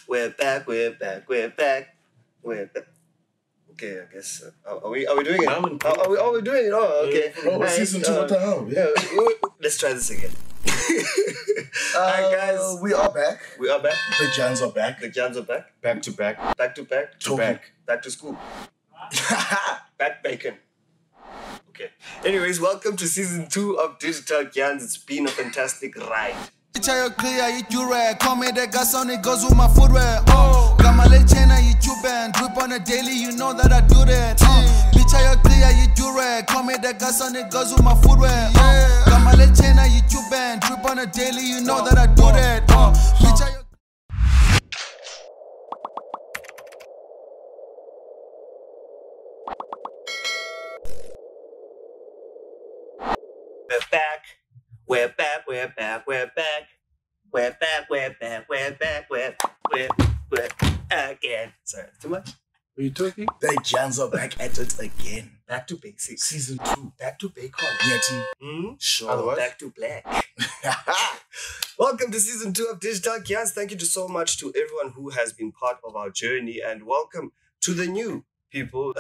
We're back. We're back. We're back. We're back. Okay, I guess. Are we doing it? Are we doing it? Oh, okay. Oh, season 2. What the hell? Yeah. Let's try this again. Alright, guys. We are back. We are back. The Jans are back. The Jans are back. Back to back. Back to back. To back. Back to school. Back bacon. Okay. Anyways, welcome to season 2 of Digital Dyans. It's been a fantastic ride. Clear, you red. Call me the gas on it goes with my footwear. Oh, got my little chain and you band. Drip on a daily, you know that I do that. Bitch, I clear, you red. Call me the gas on it goes with my footwear. Got my little chain and you band. Drip on a daily, you know that I do that. Bitch, I We're back. We're back. We're back. We're back. We're back. We're back. We're back. We're again. Sorry, too much? Are you talking? The Jans are back at it again. Back to basics. Season 2. Back to bacon. Yeah, team. Sure. Otherwise? Back to black. Welcome to season 2 of Digital Dyans. Thank you so much to everyone who has been part of our journey, and welcome to the new people.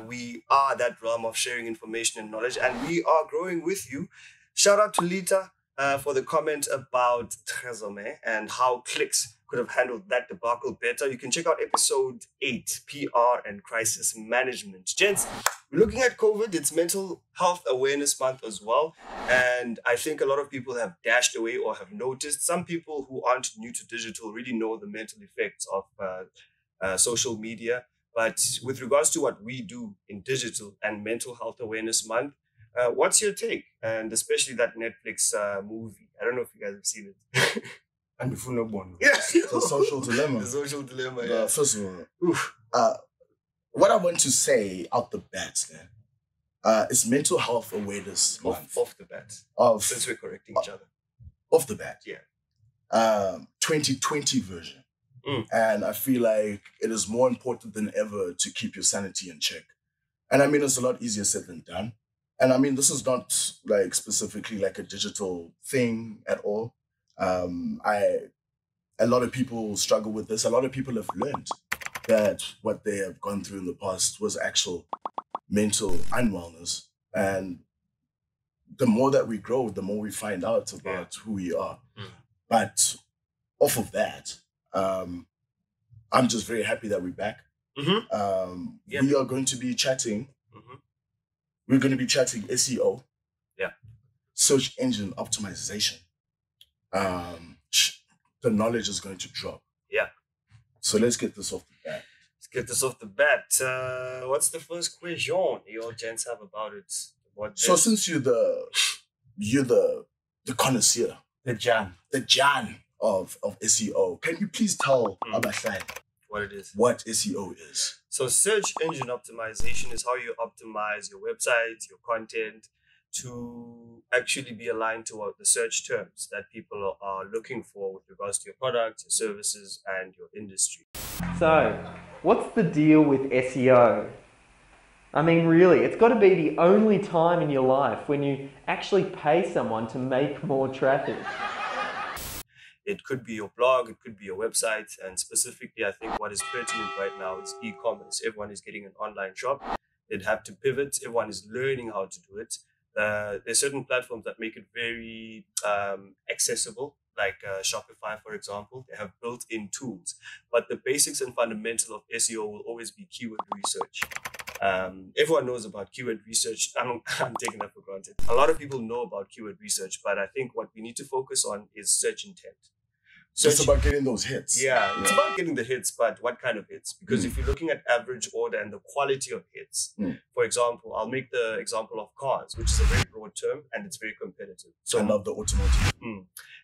We are that realm of sharing information and knowledge, and we are growing with you. Shout out to Lita for the comment about Trezome and how clicks could have handled that debacle better. You can check out episode 8, PR and Crisis Management. Gents, we're looking at COVID. It's Mental Health Awareness Month as well. And I think a lot of people have dashed away or have noticed. Some people who aren't new to digital really know the mental effects of social media. But with regards to what we do in digital and Mental Health Awareness Month, what's your take? And especially that Netflix movie. I don't know if you guys have seen it. And before no one. Yeah. The social dilemma. The social dilemma, yeah. First of all, what I want to say out the bat, is Mental Health Awareness Month. Off the bat. Since we're correcting each other. Off the bat. Yeah. 2020 version. And I feel like it is more important than ever to keep your sanity in check. And I mean, it's a lot easier said than done. And I mean, this is not like specifically like a digital thing at all. A lot of people struggle with this. A lot of people have learned that what they have gone through in the past was actual mental unwellness. And the more that we grow, the more we find out about who we are. But off of that, I'm just very happy that we're back. We are going to be chatting. We're going to be chatting SEO. Yeah. Search Engine Optimization. The knowledge is going to drop. Yeah. So let's get this off the bat. Let's get this off the bat. What's the first question your gents have about it? So since you're the connoisseur, The Jan of SEO, can you please tell Abahlali what it is? What SEO is? So search engine optimization is how you optimize your website, your content, to actually be aligned to the search terms that people are looking for with regards to your products, your services, and your industry. So, what's the deal with SEO? I mean, really, it's got to be the only time in your life when you actually pay someone to make more traffic. It could be your blog, it could be your website, and specifically, I think what is pertinent right now is e-commerce. Everyone is getting an online shop. They'd have to pivot. Everyone is learning how to do it. There's certain platforms that make it very accessible, like Shopify, for example. They have built-in tools. But the basics and fundamental of SEO will always be keyword research. Everyone knows about keyword research. I'm taking that for granted. A lot of people know about keyword research, but I think what we need to focus on is search intent. It's about getting those hits. Yeah, it's about getting the hits, but what kind of hits? Because if you're looking at average order and the quality of hits, for example, I'll make the example of cars, which is a very broad term and it's very competitive. So I love the automotive.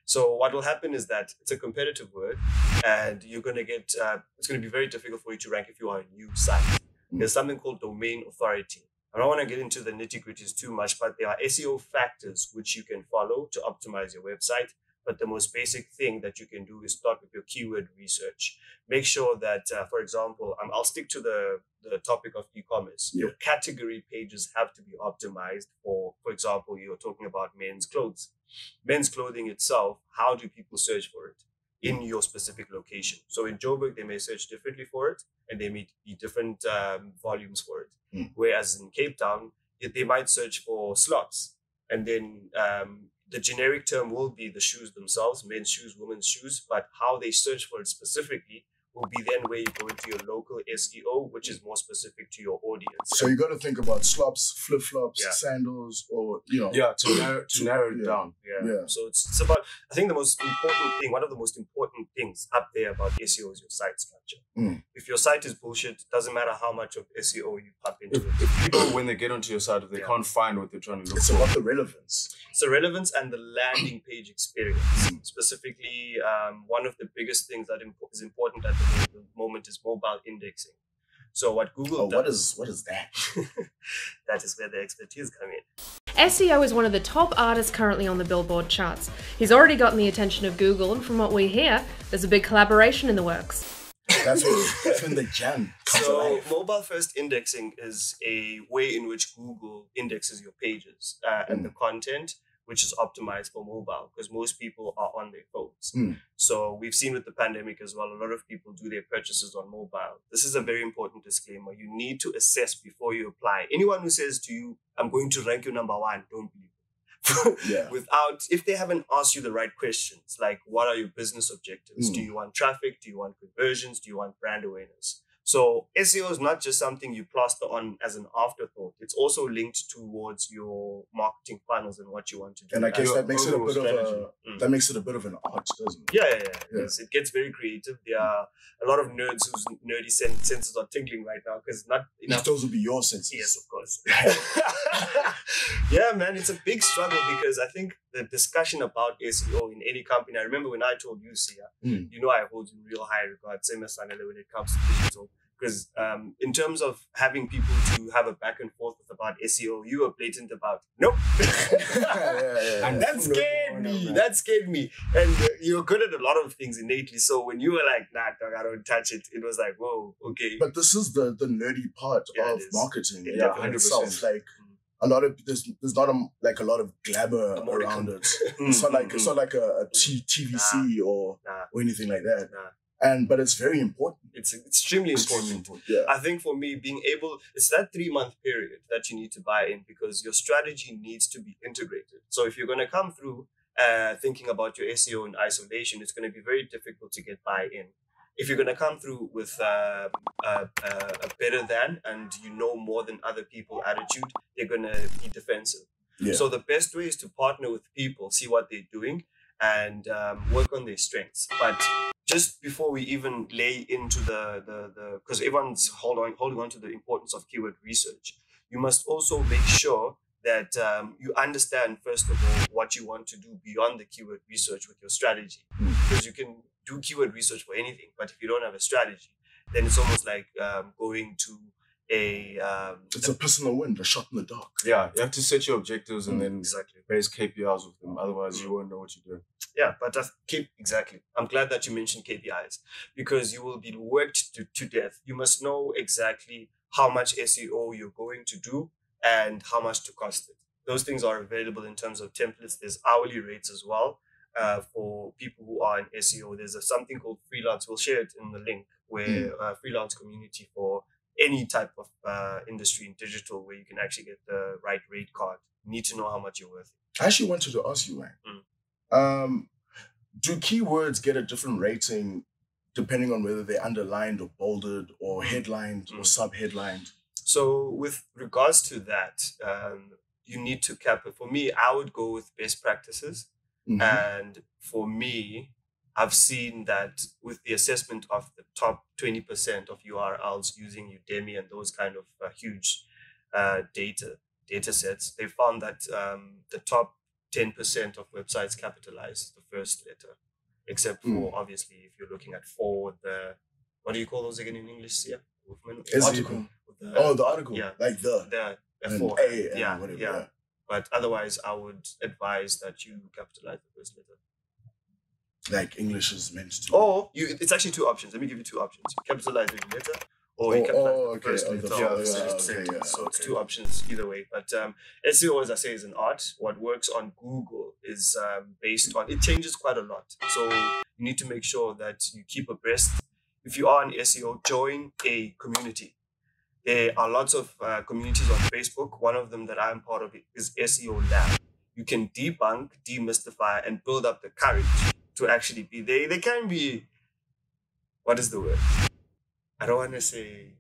So what will happen is that it's a competitive word, and you're going to get, it's going to be very difficult for you to rank if you are a new site. There's something called domain authority. I don't want to get into the nitty-gritties too much, but there are SEO factors which you can follow to optimize your website. But the most basic thing that you can do is start with your keyword research. Make sure that, for example, I'll stick to the topic of e-commerce. Your category pages have to be optimized for example, you're talking about men's clothes. Men's clothing itself, how do people search for it? in your specific location. So in Joburg, they may search differently for it, and they may be different volumes for it. Whereas in Cape Town, they might search for slots, and then the generic term will be the shoes themselves, men's shoes, women's shoes, but how they search for it specifically will be then where you go into your local SEO, which is more specific to your audience. So you got to think about slops, flip-flops, sandals, or, to narrow it down. So it's about, I think the most important thing, one of the most important things up there about SEO is your site structure. If your site is bullshit, it doesn't matter how much of SEO you pump into it. If people, when they get onto your site, if they can't find what they're trying to look it's for. about the relevance. It's the relevance and the landing page experience. Specifically, one of the biggest things that is important at the moment is mobile indexing. So what Google does... What is that? That is where the expertise come in. SEO is one of the top artists currently on the Billboard charts. He's already gotten the attention of Google, and from what we hear, there's a big collaboration in the works. That's when the jam comes So alive. mobile first indexing is a way in which Google indexes your pages and the content, which is optimized for mobile, because most people are on their phones. So we've seen with the pandemic as well, a lot of people do their purchases on mobile. This is a very important disclaimer. You need to assess before you apply. Anyone who says to you, I'm going to rank you number one, don't believe it. Without, if they haven't asked you the right questions, like what are your business objectives? Do you want traffic? Do you want conversions? Do you want brand awareness? So SEO is not just something you plaster on as an afterthought. It's also linked towards your marketing funnels and what you want to do. And I guess that makes it a bit strategy. of an art, doesn't it? Yeah. Yes, it gets very creative. There are a lot of nerds whose nerdy senses are tingling right now because not enough. Those will be your senses. Yes, of course. Yeah, man, it's a big struggle because I think the discussion about SEO in any company, I remember when I told you, Siya, you know I hold you in real high regard, same as Sanele when it comes to digital. Because in terms of having people to have a back and forth with about SEO, you were blatant about, nope. And that scared me. That scared me. And you're good at a lot of things innately. So when you were like, nah, dog, I don't touch it, it was like, whoa, okay. But this is the nerdy part of marketing. Yeah, 100%. Like a lot of there's not a lot of glamour around it. It's not like a TVC or anything like that. But it's very important. It's extremely important. Yeah. I think for me, it's that 3-month period that you need to buy in because your strategy needs to be integrated. So if you're going to come through thinking about your SEO in isolation, it's going to be very difficult to get buy-in. If you're going to come through with a better than and you know more than other people attitude, they're going to be defensive. Yeah. So the best way is to partner with people, see what they're doing, and work on their strengths. But just before we even lay into the because everyone's holding on to the importance of keyword research, you must also make sure that you understand, first of all, what you want to do beyond the keyword research with your strategy. Because you can do keyword research for anything, but if you don't have a strategy, then it's almost like going to it's a personal win, a shot in the dark. Yeah, you have to set your objectives and then base KPIs with them. Otherwise, you won't know what you're doing. Yeah, but exactly. I'm glad that you mentioned KPIs because you will be worked to death. You must know exactly how much SEO you're going to do and how much to cost it. Those things are available in terms of templates. There's hourly rates as well for people who are in SEO. There's something called freelance. We'll share it in the link where freelance community for any type of industry in digital where you can actually get the right rate card. You need to know how much you're worth. I actually wanted to ask you, Wang. Do keywords get a different rating depending on whether they're underlined or bolded or headlined or sub-headlined? So with regards to that, you need to cap it. For me, I would go with best practices. And for me, I've seen that with the assessment of the top 20% of URLs using Udemy and those kind of huge data sets, they found that the top 10% of websites capitalize the first letter, except for obviously if you're looking at what do you call those again in English? Yeah, article. The article. Yeah, like the for whatever. Yeah. But otherwise, I would advise that you capitalize the first letter. Like English is meant to. Or it's actually two options. Let me give you two options. You capitalize the letter, or you capitalize the first letter. So it's two options either way. But SEO, as I say, is an art. What works on Google is based on, it changes quite a lot. So you need to make sure that you keep abreast. If you are an SEO, join a community. There are lots of communities on Facebook. One of them that I'm part of is SEO Lab. You can debunk, demystify, and build up the courage to actually be. They can be, what is the word? I don't want to say,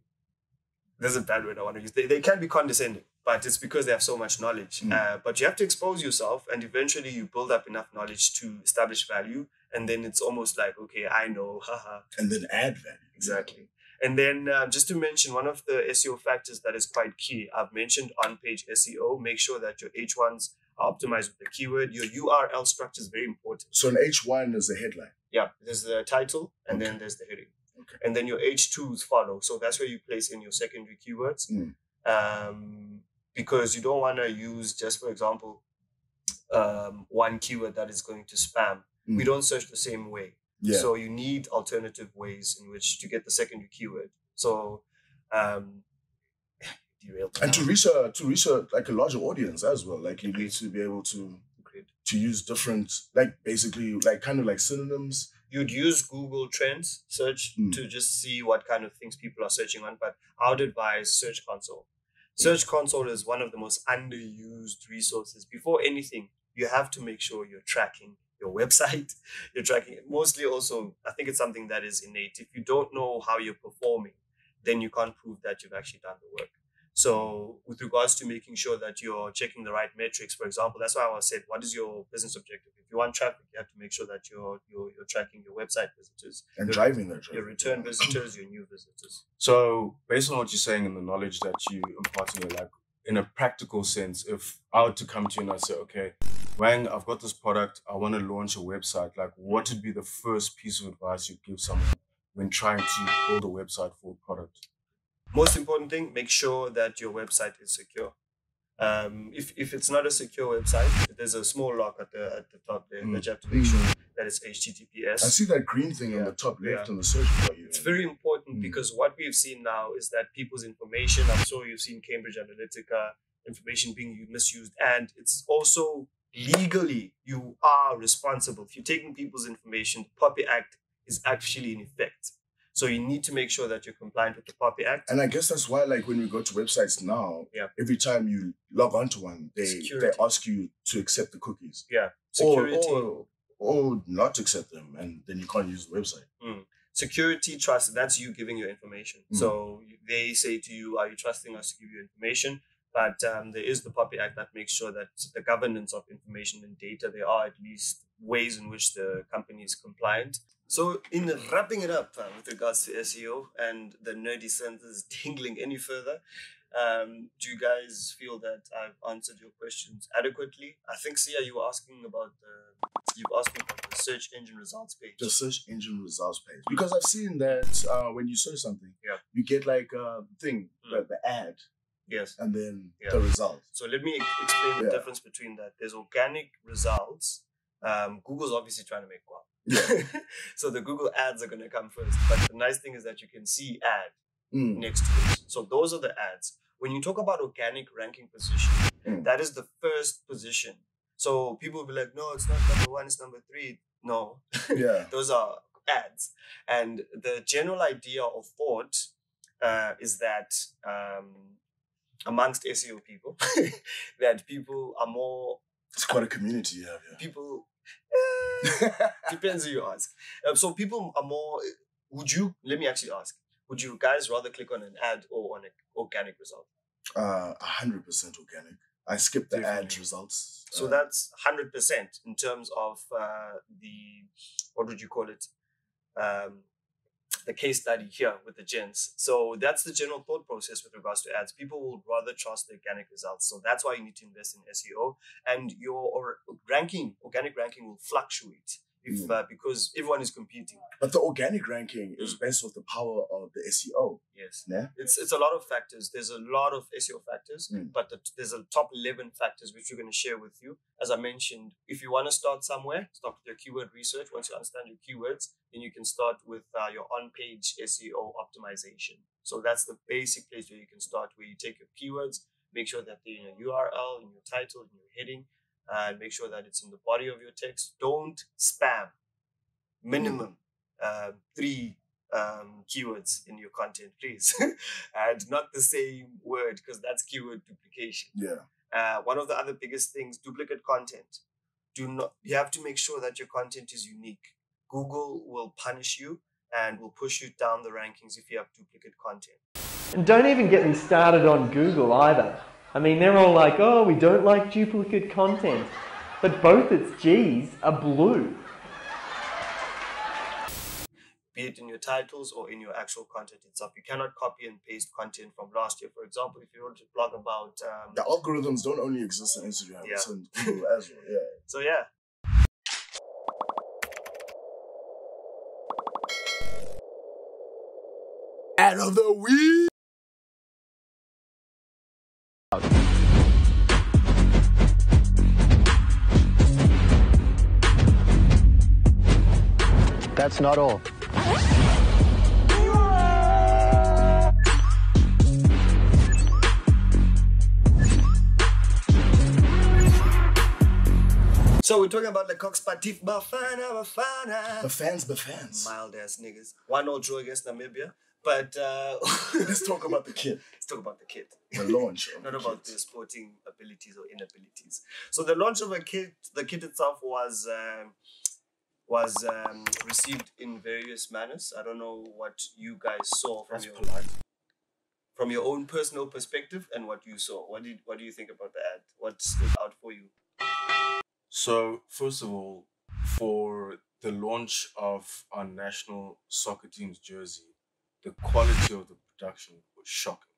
there's a bad word I want to use. They can be condescending, but it's because they have so much knowledge. But you have to expose yourself, and eventually you build up enough knowledge to establish value. And then it's almost like, okay, I know, haha. And then add value. Exactly. And then just to mention one of the SEO factors that is quite key, I've mentioned on-page SEO. Make sure that your H1s are optimized with the keyword. Your URL structure is very important. So an H1 is a headline. Yeah, there's the title and then there's the heading. Okay. And then your H2s follow. So that's where you place in your secondary keywords. Because you don't want to use just, for example, one keyword that is going to spam. We don't search the same way. Yeah. So you need alternative ways in which to get the secondary keyword. So and to reach a like a larger audience as well. Like you need to be able to use different, like basically like kind of like synonyms. You'd use Google Trends search to just see what kind of things people are searching on, but I would advise Search Console. Search Console is one of the most underused resources. Before anything, you have to make sure you're tracking your website, you're tracking it. Mostly also, I think it's something that is innate. If you don't know how you're performing, then you can't prove that you've actually done the work. So with regards to making sure that you're checking the right metrics, for example, that's why I said, what is your business objective? If you want traffic, you have to make sure that you're tracking your website visitors. And driving that traffic. Your return visitors, your new visitors. So based on what you're saying and the knowledge that you imparting, like in a practical sense, if I were to come to you and I say, okay, Wang, I've got this product, I want to launch a website, like what would be the first piece of advice you'd give someone when trying to build a website for a product? Most important thing, make sure that your website is secure. If it's not a secure website, there's a small lock at the top there that you have to make sure that it's HTTPS. I see that green thing on the top left on the search bar. It's very important because what we've seen now is that people's information, I'm sure you've seen Cambridge Analytica information being misused, and it's also legally you are responsible. If you're taking people's information, the POPI Act is actually in effect. So you need to make sure that you're compliant with the POPI Act. And I guess that's why, like, when we go to websites now, every time you log onto one, they ask you to accept the cookies. Yeah. Security. Or not accept them, and then you can't use the website. Security, trust, that's you giving your information. So they say to you, are you trusting us to give you information? But there is the POPI Act that makes sure that the governance of information and data, there are at least ways in which the company is compliant. So in wrapping it up with regards to SEO and the nerdy senses tingling any further, do you guys feel that I've answered your questions adequately? I think, Siya, you asked me about the search engine results page. The search engine results page. Because I've seen that when you search something, you get like a thing, the ad. Yes. And then the results. So let me explain the difference between that. There's organic results. Google's obviously trying to make one. Yeah. So the Google ads are going to come first. But the nice thing is that you can see ad next to it. So those are the ads. When you talk about organic ranking position, that is the first position. So people will be like, no, it's not number 1, it's number 3. No. Yeah. Those are ads. And the general idea or thought is that amongst SEO people, that people are more... It's quite a community you have here. People... depends who you ask. So people are more... Let me actually ask. Would you guys rather click on an ad or on an organic result? 100% organic. I skipped the ad results. So that's 100% in terms of what would you call it? The case study here with the gents. So that's the general thought process with regards to ads. People will rather trust the organic results. So that's why you need to invest in SEO. And your organic ranking will fluctuate because everyone is competing. But the organic ranking is based off the power of the SEO. Yes. Yeah? It's a lot of factors. There's a lot of SEO factors, but there's a top 11 factors which we're going to share with you. As I mentioned, if you want to start somewhere, start with your keyword research. Once you understand your keywords, then you can start with your on-page SEO optimization. So that's the basic place where you can start, where you take your keywords, make sure that they're in your URL, in your title, in your heading, and make sure that it's in the body of your text. Don't spam. minimum 3 keywords in your content, please. And not the same word, because that's keyword duplication. Yeah. One of the other biggest things, duplicate content. You have to make sure that your content is unique. Google will punish you and will push you down the rankings if you have duplicate content. And don't even get me started on Google either. I mean, they're all like, oh, we don't like duplicate content. But both its G's are blue. Be it in your titles or in your actual content itself. You cannot copy and paste content from last year. For example, if you want to blog about... the algorithms don't only exist on Instagram, Yeah. it's on Google as well. Yeah. So yeah. Ad of the week. That's not all. So we're talking about the Cox Patif Bafana. Bafans. Mild ass niggas. 1-0 draw against Namibia. But Let's talk about the kid. let's talk about the kit. The launch. Of Not the about kid. their sporting abilities or inabilities. So the launch of the kit itself was received in various manners. I don't know what you guys saw from from your own personal perspective and what you saw. What do you think about the ad? What stood out for you? So, first of all, for the launch of our national soccer team's jersey, the quality of the production was shocking.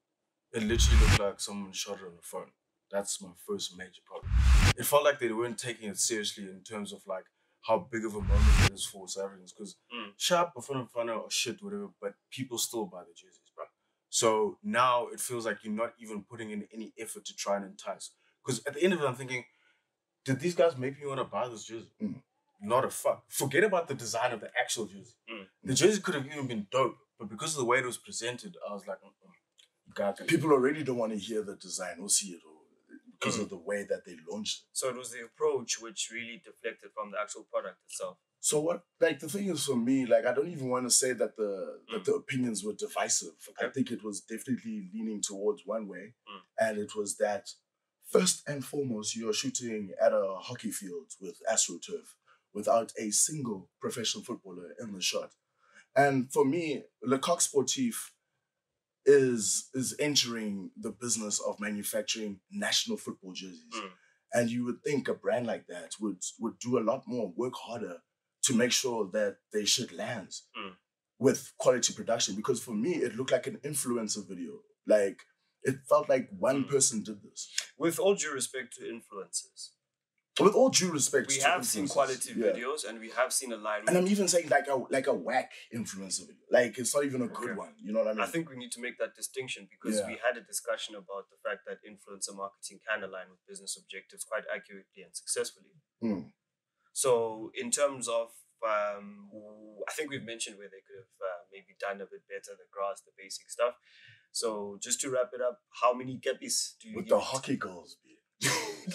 It literally looked like someone shot it on a phone. That's my first major problem. It felt like they weren't taking it seriously in terms of like how big of a moment it is for South Africans. Because sharp, Bafana or shit, whatever, but people still buy the jerseys, bro. So now it feels like you're not even putting in any effort to try and entice. Because at the end of it, I'm thinking, did these guys make me want to buy this jersey? Not a fuck. Forget about the design of the actual jersey. The jersey could have even been dope, but because of the way it was presented, I was like, People already don't want to hear the design or see it all because of the way that they launched it. So it was the approach which really deflected from the actual product itself. So what, like, the thing is for me, like, I don't even want to say that the opinions were divisive. Okay. I think it was definitely leaning towards one way. And it was that, first and foremost, you're shooting at a hockey field with AstroTurf without a single professional footballer in the shot. And for me, Le Coq Sportif is entering the business of manufacturing national football jerseys. And you would think a brand like that would do a lot more, work harder to make sure that they shit lands with quality production. Because for me, it looked like an influencer video. Like, it felt like one person did this. With all due respect to influencers, With all due respect, we to have seen influencers, quality yeah. videos and we have seen alignment. And I'm even saying like a whack influencer video. Like, it's not even a good one. You know what I mean? I think we need to make that distinction because we had a discussion about the fact that influencer marketing can align with business objectives quite accurately and successfully. So in terms of, I think we've mentioned where they could have maybe done a bit better, the grass, the basic stuff. So just to wrap it up, how many cappies do you with give the it? hockey goals,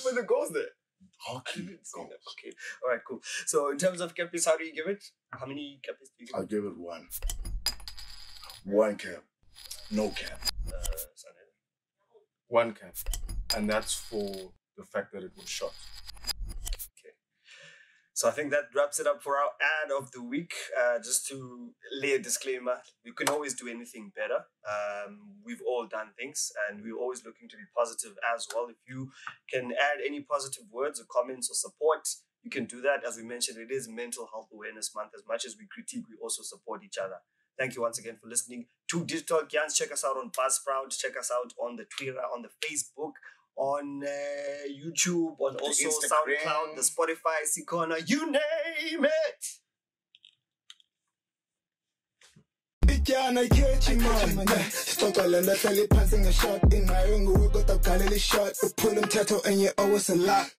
With the goals there. Hockey goals. Okay. All right, cool. So in terms of cappies, how do you give it? How many cappies do you give I'll give it one. One cap. No cap. Sanele? 1 cap. And that's for the fact that it was shot. So I think that wraps it up for our ad of the week. Just to lay a disclaimer, you can always do anything better. We've all done things and we're always looking to be positive as well. If you can add any positive words or comments or support, you can do that. As we mentioned, it is Mental Health Awareness Month. As much as we critique, we also support each other. Thank you once again for listening to Digital Dyans. Check us out on Buzzsprout. Check us out on the Twitter, on the Facebook, on YouTube, on also Instagram. SoundCloud, the Spotify, Sikona, you name it. Jana yechi man Stokalenda tell it passing a shot in my own we got a Galilei shot. We pull them tattoo and you always a lot.